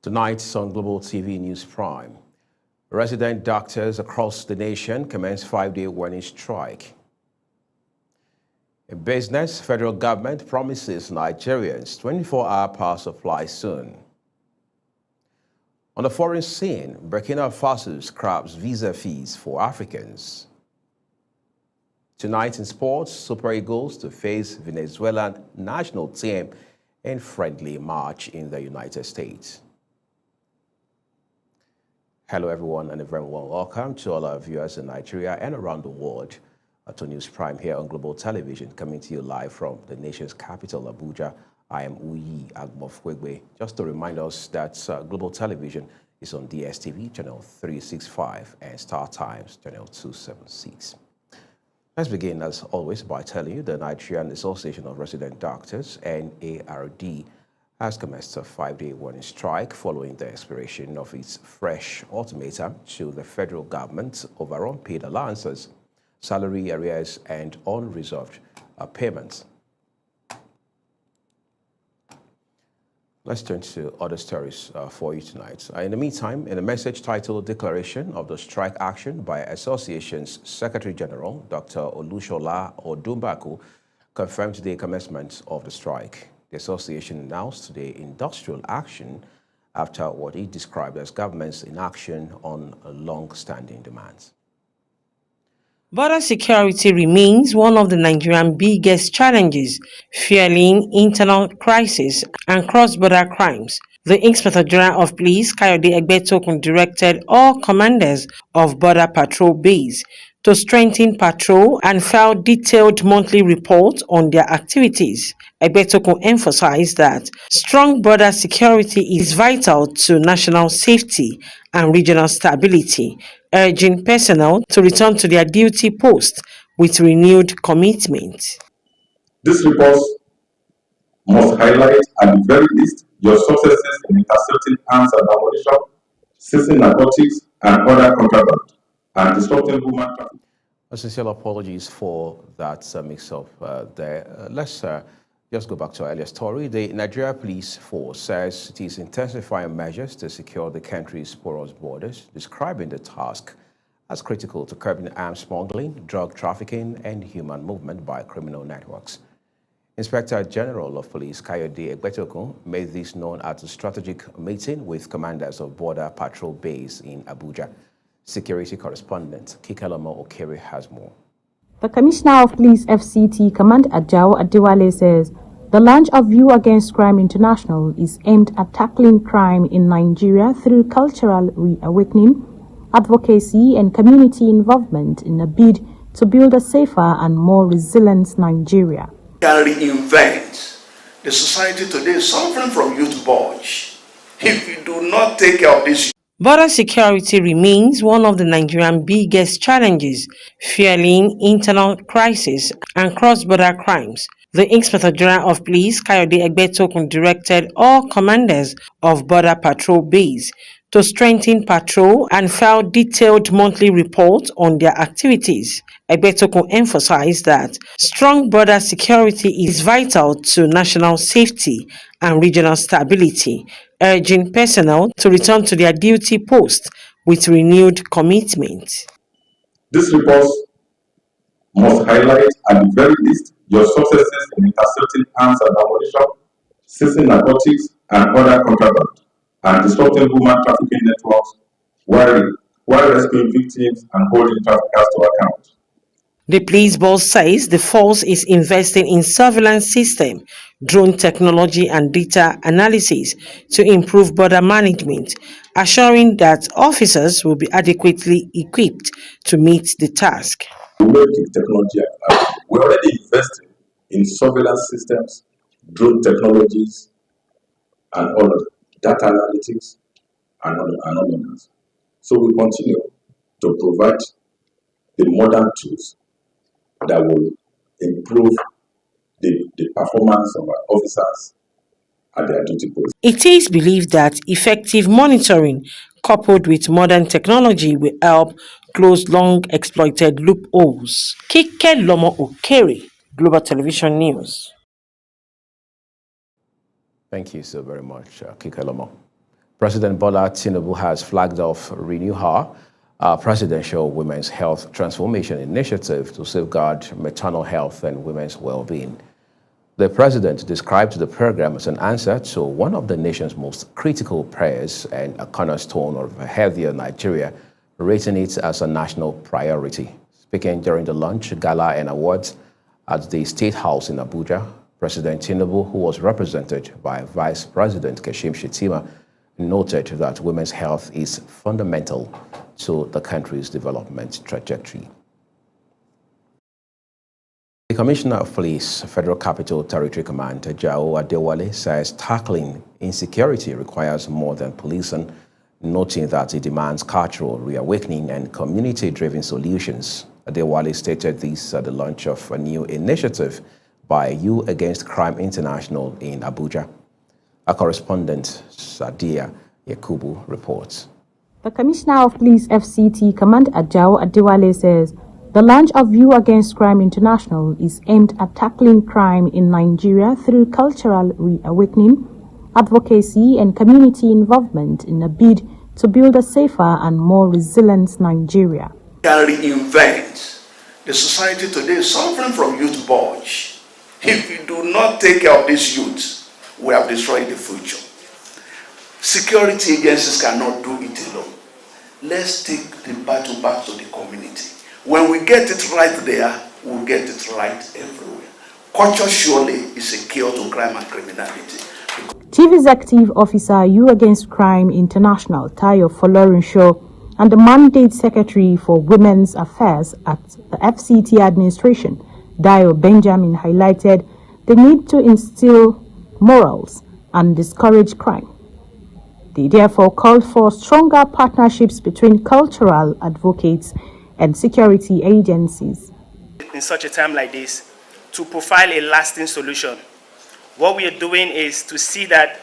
Tonight on Global TV News Prime, resident doctors across the nation commence 5-day warning strike. In business, federal government promises Nigerians 24-hour power supply soon. On the foreign scene, Burkina Faso scraps visa fees for Africans. Tonight in sports, Super Eagles to face Venezuelan national team in friendly match in the United States. Hello everyone and a very warm welcome to all our viewers in Nigeria and around the world to News Prime here on Global Television, coming to you live from the nation's capital, Abuja. I am Uyi Agbofwegwe. Just to remind us that Global Television is on DSTV channel 365 and Star Times channel 276. Let's begin, as always, by telling you the Nigerian Association of Resident Doctors, NARD, has commenced a 5-day warning strike following the expiration of its fresh ultimatum to the federal government over unpaid allowances, salary arrears, and unresolved payments. Let's turn to other stories for you tonight. In the meantime, in a message titled Declaration of the Strike Action by Association's Secretary General, Dr. Olushola Odumbaku, confirmed the commencement of the strike. The association announced today industrial action after what it described as government's inaction on long-standing demands. Border security remains one of the Nigerian biggest challenges, fueling internal crisis and cross-border crimes. The Inspector General of Police, Kayode Egbetokun, directed all commanders of border patrol base to strengthen patrol and file detailed monthly reports on their activities. Egbetokun emphasized that strong border security is vital to national safety and regional stability, urging personnel to return to their duty posts with renewed commitment. This report must highlight, at the very least, your successes in intercepting arms and ammunition, seizing narcotics and other contraband, and disrupting human trafficking. Sincere apologies for that mix-up there. Let's just go back to our earlier story. The Nigeria Police Force says it is intensifying measures to secure the country's porous borders, describing the task as critical to curbing arms smuggling, drug trafficking, and human movement by criminal networks. Inspector General of Police Kayode Egbetokun made this known at a strategic meeting with commanders of Border Patrol Base in Abuja. Security correspondent Kikelomo Okere has more. The Commissioner of Police FCT, Commander Ajao Adewale, says the launch of View Against Crime International is aimed at tackling crime in Nigeria through cultural reawakening, advocacy, and community involvement in a bid to build a safer and more resilient Nigeria. Can reinvent. The society today is suffering from youth bulge. If we do not take care of this. Border security remains one of the Nigerian biggest challenges, fueling internal crisis and cross-border crimes. The Inspector General of Police, Kayode Egbetokun, directed all commanders of Border Patrol Base to strengthen patrol and file detailed monthly reports on their activities. Egbetokun emphasized that strong border security is vital to national safety and regional stability, urging personnel to return to their duty posts with renewed commitment. This report must highlight, at the very least, your successes in intercepting arms and ammunition, seizing narcotics and other contraband, and disrupting human trafficking networks while rescuing victims and holding traffickers to account. The police boss says the force is investing in surveillance system, drone technology, and data analysis to improve border management, assuring that officers will be adequately equipped to meet the task. We will keep technology. We're already investing in surveillance systems, drone technologies, and all of data analytics, and all of that. So we continue to provide the modern tools that will improve the performance of our officers at their duty posts. It is believed that effective monitoring coupled with modern technology will help close long exploited loopholes. Kikelomo Okere, Global Television News. Thank you so very much, Kikelomo. President Bola Tinubu has flagged off Renew Her, a presidential women's health transformation initiative to safeguard maternal health and women's well-being. The president described the program as an answer to one of the nation's most critical prayers and a cornerstone of a healthier Nigeria, rating it as a national priority. Speaking during the lunch, gala and awards at the State House in Abuja, President Tinubu, who was represented by Vice President Kashim Shettima, noted that women's health is fundamental to the country's development trajectory. The Commissioner of Police, Federal Capital Territory Command, Jao Adewale, says tackling insecurity requires more than policing, noting that it demands cultural reawakening and community-driven solutions. Adewale stated this at the launch of a new initiative by You Against Crime International in Abuja. Our correspondent, Sadia Yakubu, reports. The Commissioner of Police FCT, Commander Jao Adewale, says the launch of You Against Crime International is aimed at tackling crime in Nigeria through cultural reawakening, advocacy, and community involvement in a bid to build a safer and more resilient Nigeria. We can reinvent. The society today is suffering from youth bulge. If we do not take care of these youths, we have destroyed the future. Security agencies cannot do it alone. Let's take the battle back to the community. When we get it right there, we'll get it right everywhere. Culture surely is a cure to crime and criminality. Chief Executive Officer You Against Crime International, Tayo Folorunsho, and the Mandate Secretary for Women's Affairs at the FCT administration, Dio Benjamin, highlighted the need to instill morals and discourage crime. They therefore called for stronger partnerships between cultural advocates and security agencies. In such a time like this, to profile a lasting solution, what we are doing is to see that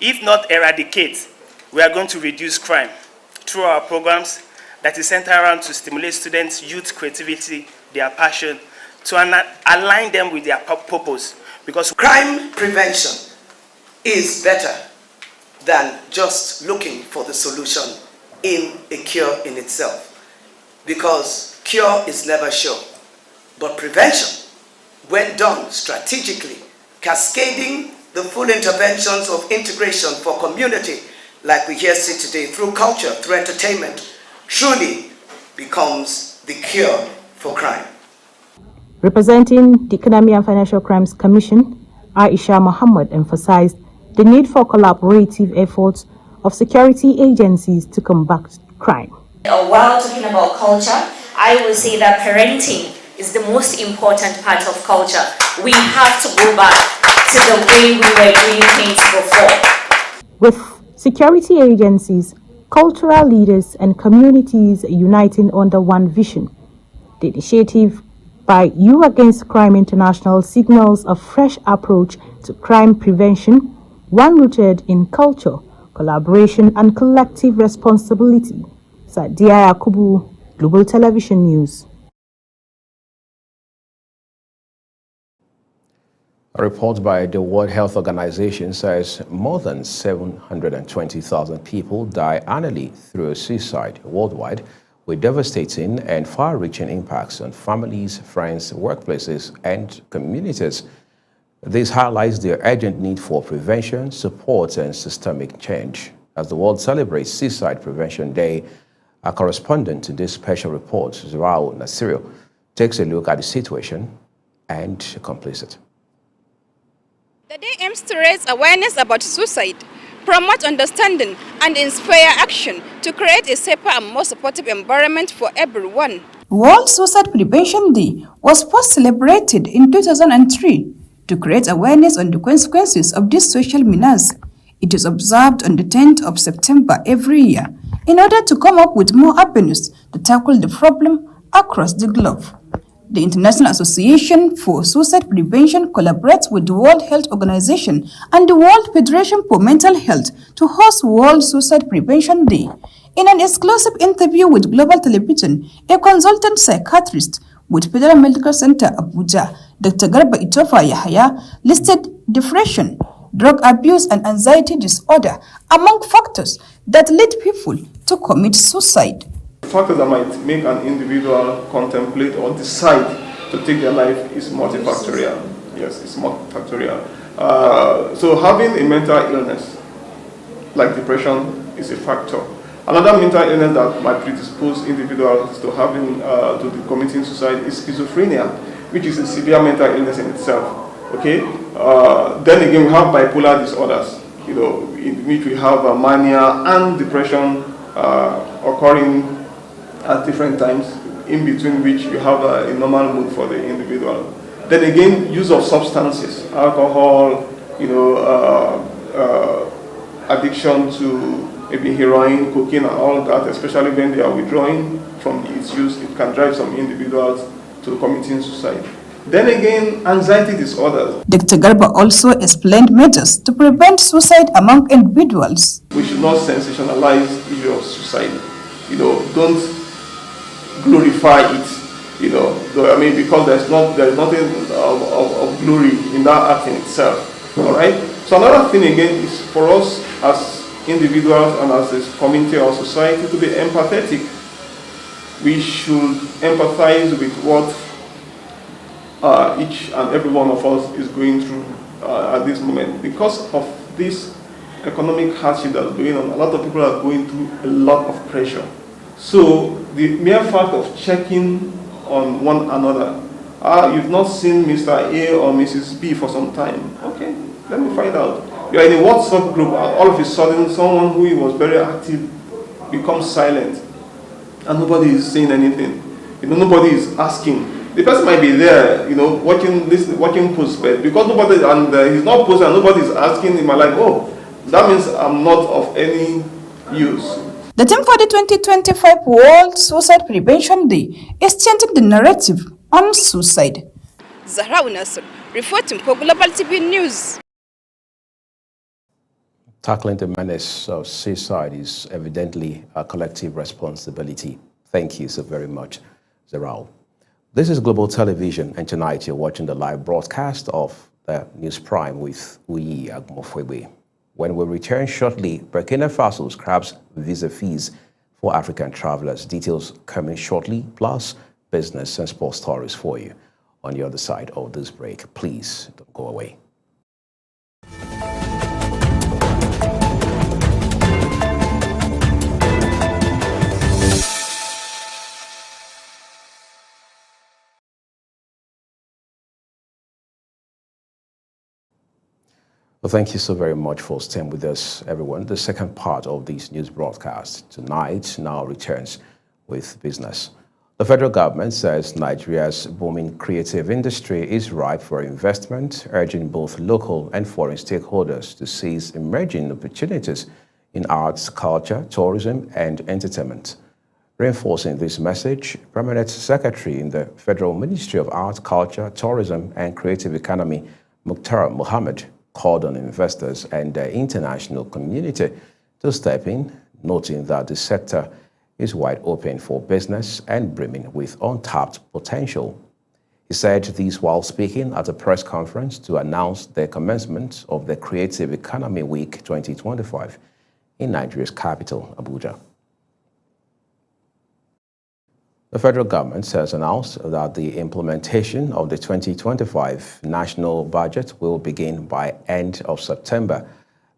if not eradicate, we are going to reduce crime through our programs that is centered around to stimulate students' youth creativity, their passion, to align them with their purpose. Because crime prevention is better than just looking for the solution in a cure in itself. Because cure is never sure. But prevention, when done strategically, cascading the full interventions of integration for community, like we here see today, through culture, through entertainment, truly becomes the cure for crime. Representing the Economic and Financial Crimes Commission, Aisha Muhammad emphasized the need for collaborative efforts of security agencies to combat crime. While talking about culture, I will say that parenting is the most important part of culture. We have to go back to the way we were doing things before. With security agencies, cultural leaders, and communities uniting under one vision, the initiative by You Against Crime International signals a fresh approach to crime prevention, one rooted in culture, collaboration, and collective responsibility. Sadia Yakubu, Global Television News. A report by the World Health Organization says more than 720,000 people die annually through suicide worldwide, with devastating and far-reaching impacts on families, friends, workplaces, and communities. This highlights the urgent need for prevention, support, and systemic change. As the world celebrates Suicide Prevention Day, our correspondent in this special report, Zirao Nasirio, takes a look at the situation and completes it. The day aims to raise awareness about suicide, promote understanding, and inspire action to create a safer and more supportive environment for everyone. World Suicide Prevention Day was first celebrated in 2003 to create awareness on the consequences of this social menace. It is observed on the 10th of September every year in order to come up with more avenues to tackle the problem across the globe. The International Association for Suicide Prevention collaborates with the World Health Organization and the World Federation for Mental Health to host World Suicide Prevention Day. In an exclusive interview with Global Television, a consultant psychiatrist with Federal Medical Center Abuja, Dr. Garba Itofa Yahaya, listed depression, drug abuse and anxiety disorder among factors that lead people to commit suicide. Factors that might make an individual contemplate or decide to take their life is multifactorial. Yes, it's multifactorial. So having a mental illness like depression is a factor. Another mental illness that might predispose individuals to having to committing suicide is schizophrenia, which is a severe mental illness in itself. Okay. Then again, we have bipolar disorders, in which we have mania and depression occurring at different times, in between which you have a normal mood for the individual. Then again, use of substances, alcohol, addiction to maybe heroin, cocaine, and all of that, especially when they are withdrawing from its use, it can drive some individuals to committing suicide. Then again, anxiety disorders. Dr. Garba also explained measures to prevent suicide among individuals. We should not sensationalize the issue of suicide. Don't glorify it. Because there's nothing of glory in that act in itself. All right. So another thing again is for us as individuals and as a community or society to be empathetic. We should empathize with what each and every one of us is going through at this moment. Because of this economic hardship that's going on, a lot of people are going through a lot of pressure. So the mere fact of checking on one another, you've not seen Mr. A or Mrs. B for some time. Okay, let me find out. You're in a WhatsApp group, all of a sudden someone who was very active becomes silent and nobody is saying anything. Nobody is asking. The person might be there, watching posts, but because nobody, and he's not posting and nobody is asking, he might like, oh, that means I'm not of any use. The theme for the 2025 World Suicide Prevention Day is changing the narrative on suicide. Zahra Nasser, reporting for Global TV News. Tackling the menace of suicide is evidently a collective responsibility. Thank you so very much, Zeral. This is Global Television, and tonight you're watching the live broadcast of the News Prime with Uyi Agmofwebe. When we return shortly, Burkina Faso scraps visa fees for African travelers. Details coming shortly, plus business and sports stories for you on the other side of this break. Please don't go away. Well, thank you so very much for staying with us, everyone. The second part of this news broadcast tonight now returns with business. The federal government says Nigeria's booming creative industry is ripe for investment, urging both local and foreign stakeholders to seize emerging opportunities in arts, culture, tourism, and entertainment. Reinforcing this message, Permanent Secretary in the Federal Ministry of Arts, Culture, Tourism, and Creative Economy, Mukhtar Mohammed, called on investors and the international community to step in, noting that the sector is wide open for business and brimming with untapped potential. He said this while speaking at a press conference to announce the commencement of the Creative Economy Week 2025 in Nigeria's capital, Abuja. The federal government has announced that the implementation of the 2025 national budget will begin by end of September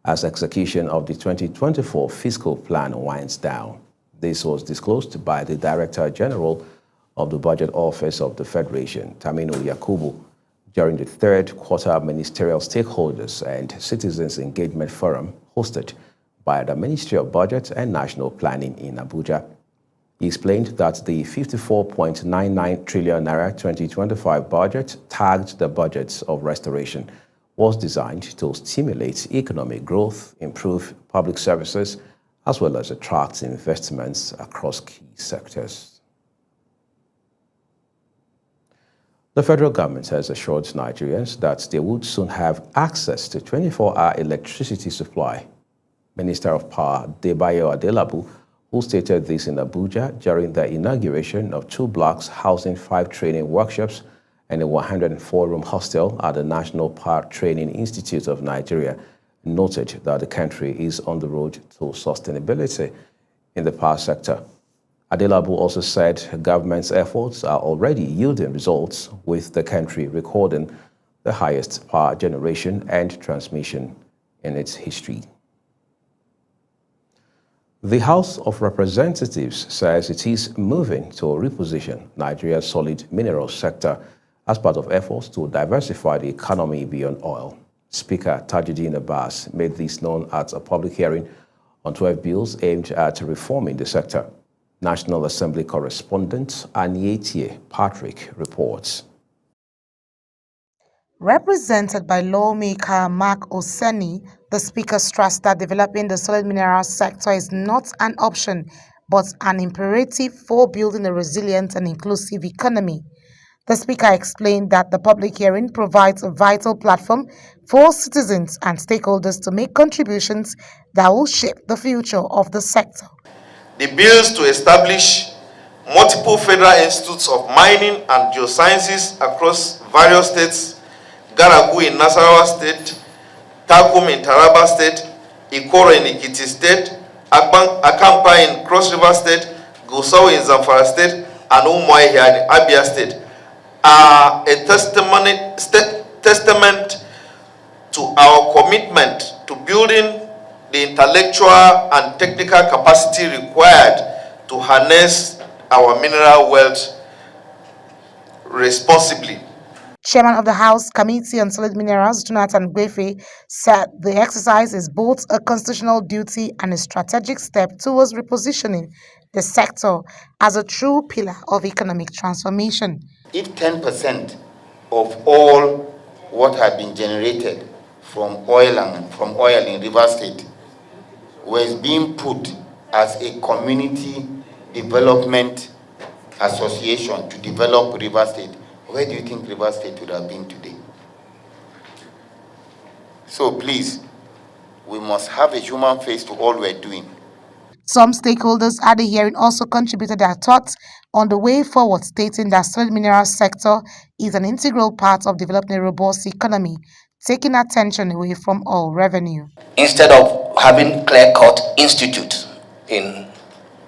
as execution of the 2024 fiscal plan winds down. This was disclosed by the Director General of the Budget Office of the Federation, Taminu Yakubu, during the third quarter ministerial stakeholders and citizens engagement forum hosted by the Ministry of Budget and National Planning in Abuja. He explained that the 54.99 trillion naira 2025 budget, tagged the budgets of restoration, was designed to stimulate economic growth, improve public services, as well as attract investments across key sectors. The federal government has assured Nigerians that they would soon have access to 24-hour electricity supply. Minister of Power Debayo Adelabu, who stated this in Abuja during the inauguration of 2 blocks housing 5 training workshops and a 104-room hostel at the National Park Training Institute of Nigeria, noted that the country is on the road to sustainability in the power sector. Adelabu also said government's efforts are already yielding results, with the country recording the highest power generation and transmission in its history. The House of Representatives says it is moving to reposition Nigeria's solid mineral sector as part of efforts to diversify the economy beyond oil. Speaker Tajuddin Abbas made this known at a public hearing on 12 bills aimed at reforming the sector. National Assembly correspondent Anietie Patrick reports. Represented by lawmaker Mark Oseni, the Speaker stressed that developing the solid mineral sector is not an option, but an imperative for building a resilient and inclusive economy. The Speaker explained that the public hearing provides a vital platform for citizens and stakeholders to make contributions that will shape the future of the sector. The bills to establish multiple federal institutes of mining and geosciences across various states, Garagu in Nasarawa State, Takum in Taraba State, Ikoro in Ekiti State, Akampa in Cross River State, Gusau in Zamfara State, and Umuahia in Abia State, are a testament to our commitment to building the intellectual and technical capacity required to harness our mineral wealth responsibly. Chairman of the House Committee on Solid Minerals, Jonathan Gwefe, said the exercise is both a constitutional duty and a strategic step towards repositioning the sector as a true pillar of economic transformation. If 10% of all what had been generated from oil in River State was being put as a community development association to develop River State, where do you think River State would have been today? So please, we must have a human face to all we're doing. Some stakeholders at the hearing also contributed their thoughts on the way forward, stating that solid mineral sector is an integral part of developing a robust economy, taking attention away from oil revenue. Instead of having clear-cut institutes in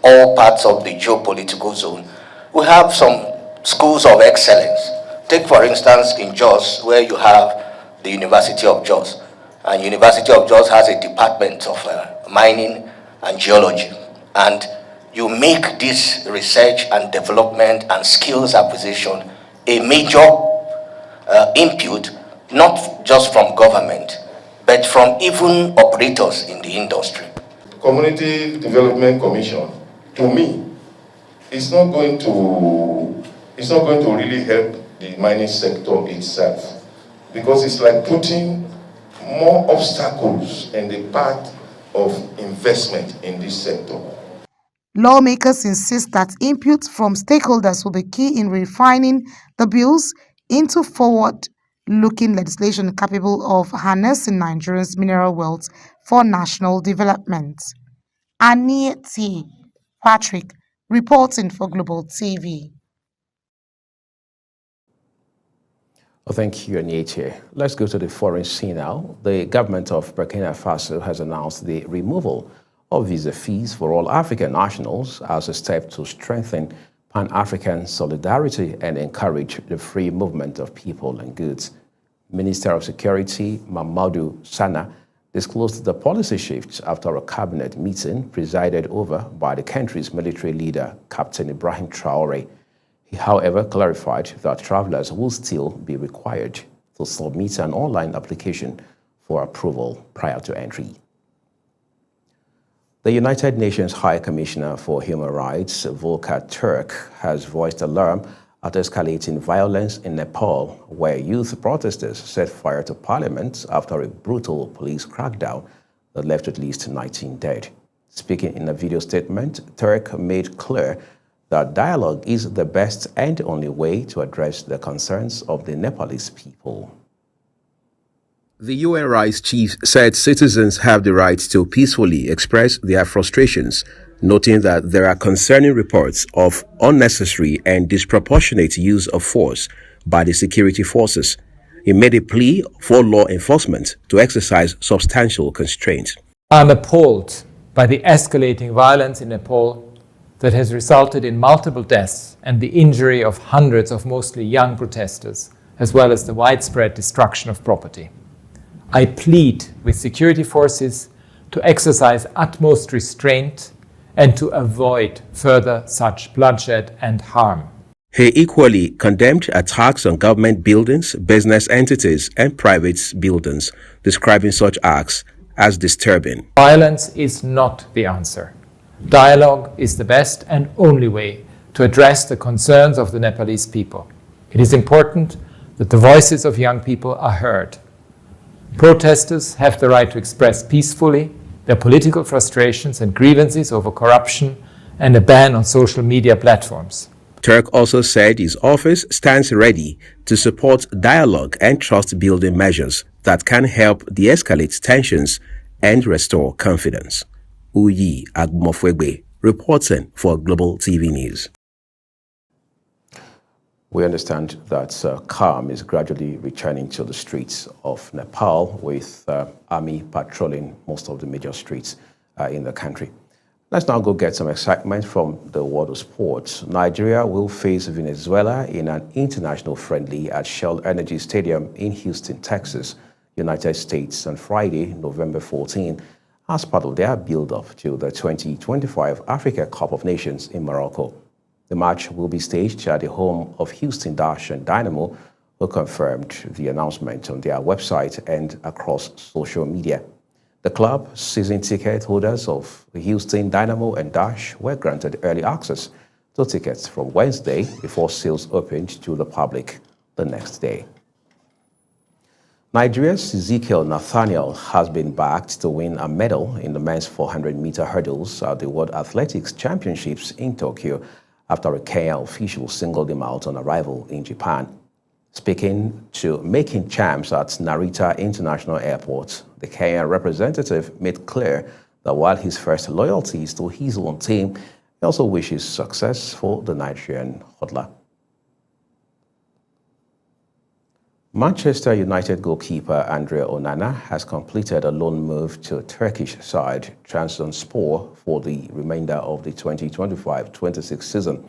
all parts of the geopolitical zone, we have some schools of excellence. Take, for instance, in Jos, where you have the University of Jos. And University of Jos has a department of mining and geology. And you make this research and development and skills acquisition a major input, not just from government, but from even operators in the industry. Community Development Commission, to me, it's not going to really help the mining sector itself, because it's like putting more obstacles in the path of investment in this sector. Lawmakers insist that input from stakeholders will be key in refining the bills into forward-looking legislation capable of harnessing Nigeria's mineral wealth for national development. Anietie Patrick, reporting for Global TV. Well, thank you, Anietie. Let's go to the foreign scene now. The government of Burkina Faso has announced the removal of visa fees for all African nationals as a step to strengthen Pan-African solidarity and encourage the free movement of people and goods. Minister of Security Mamadou Sana disclosed the policy shift after a cabinet meeting presided over by the country's military leader, Captain Ibrahim Traoré. He, however, clarified that travelers will still be required to submit an online application for approval prior to entry. The United Nations High Commissioner for Human Rights, Volker Turk, has voiced alarm at escalating violence in Nepal, where youth protesters set fire to parliament after a brutal police crackdown that left at least 19 dead. Speaking in a video statement, Turk made clear that dialogue is the best and only way to address the concerns of the Nepalese people. The UN Rights Chief said citizens have the right to peacefully express their frustrations, noting that there are concerning reports of unnecessary and disproportionate use of force by the security forces. He made a plea for law enforcement to exercise substantial constraint. I'm appalled by the escalating violence in Nepal that has resulted in multiple deaths and the injury of hundreds of mostly young protesters, as well as the widespread destruction of property. I plead with security forces to exercise utmost restraint and to avoid further such bloodshed and harm. He equally condemned attacks on government buildings, business entities, and private buildings, describing such acts as disturbing. Violence is not the answer. Dialogue is the best and only way to address the concerns of the Nepalese people. It is important that the voices of young people are heard. Protesters have the right to express peacefully their political frustrations and grievances over corruption and a ban on social media platforms. Turk also said his office stands ready to support dialogue and trust-building measures that can help de-escalate tensions and restore confidence. Uyi Agmofwegbe, reporting for Global TV News. We understand that calm is gradually returning to the streets of Nepal, with army patrolling most of the major streets in the country. Let's now go get some excitement from the world of sports. Nigeria will face Venezuela in an international friendly at Shell Energy Stadium in Houston, Texas, United States on Friday, November 14, as part of their build-up to the 2025 Africa Cup of Nations in Morocco. The match will be staged at the home of Houston Dash and Dynamo, who confirmed the announcement on their website and across social media. The club season ticket holders of Houston Dynamo and Dash were granted early access to tickets from Wednesday before sales opened to the public the next day. Nigeria's Ezekiel Nathaniel has been backed to win a medal in the men's 400-meter hurdles at the World Athletics Championships in Tokyo, after a Kenyan official singled him out on arrival in Japan. Speaking to Making Champs at Narita International Airport, the Kenyan representative made clear that while his first loyalty is to his own team, he also wishes success for the Nigerian hurdler. Manchester United goalkeeper Andre Onana has completed a loan move to Turkish side Trabzonspor for the remainder of the 2025-26 season.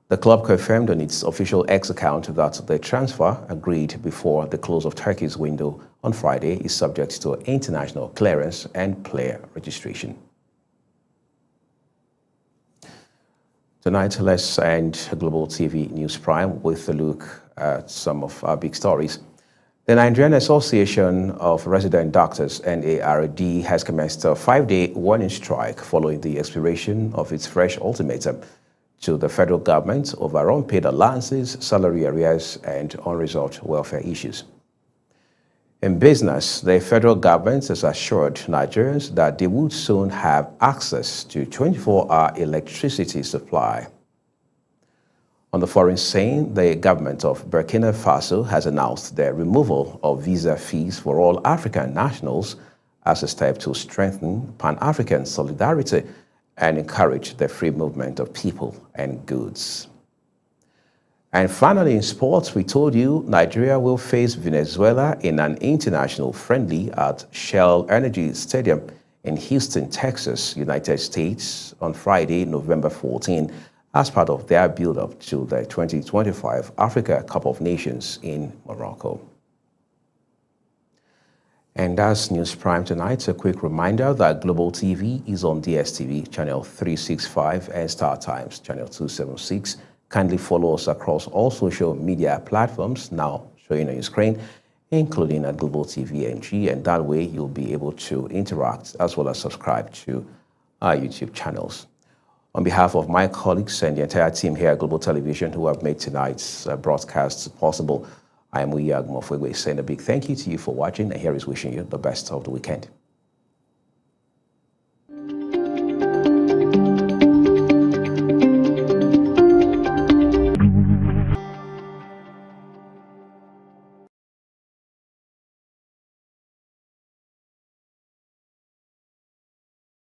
The club confirmed on its official X account that the transfer, agreed before the close of Turkey's window on Friday, is subject to international clearance and player registration. Tonight, let's end Global TV News Prime with a look at some of our big stories. The Nigerian Association of Resident Doctors, NARD, has commenced a 5-day warning strike following the expiration of its fresh ultimatum to the federal government over unpaid allowances, salary arrears, and unresolved welfare issues. In business, the federal government has assured Nigerians that they would soon have access to 24-hour electricity supply. On the foreign scene, the government of Burkina Faso has announced the removal of visa fees for all African nationals as a step to strengthen Pan-African solidarity and encourage the free movement of people and goods. And finally, in sports, we told you Nigeria will face Venezuela in an international friendly at Shell Energy Stadium in Houston, Texas, United States on Friday, November 14, as part of their build-up to the 2025 Africa Cup of Nations in Morocco. And that's News Prime tonight. A quick reminder that Global TV is on DSTV, channel 365, and Star Times, channel 276. Kindly follow us across all social media platforms now showing on your screen, including at Global TV NG, and that way you'll be able to interact as well as subscribe to our YouTube channels. On behalf of my colleagues and the entire team here at Global Television who have made tonight's broadcast possible, I am Uyi Agmofwegbe saying a big thank you to you for watching, and here is wishing you the best of the weekend.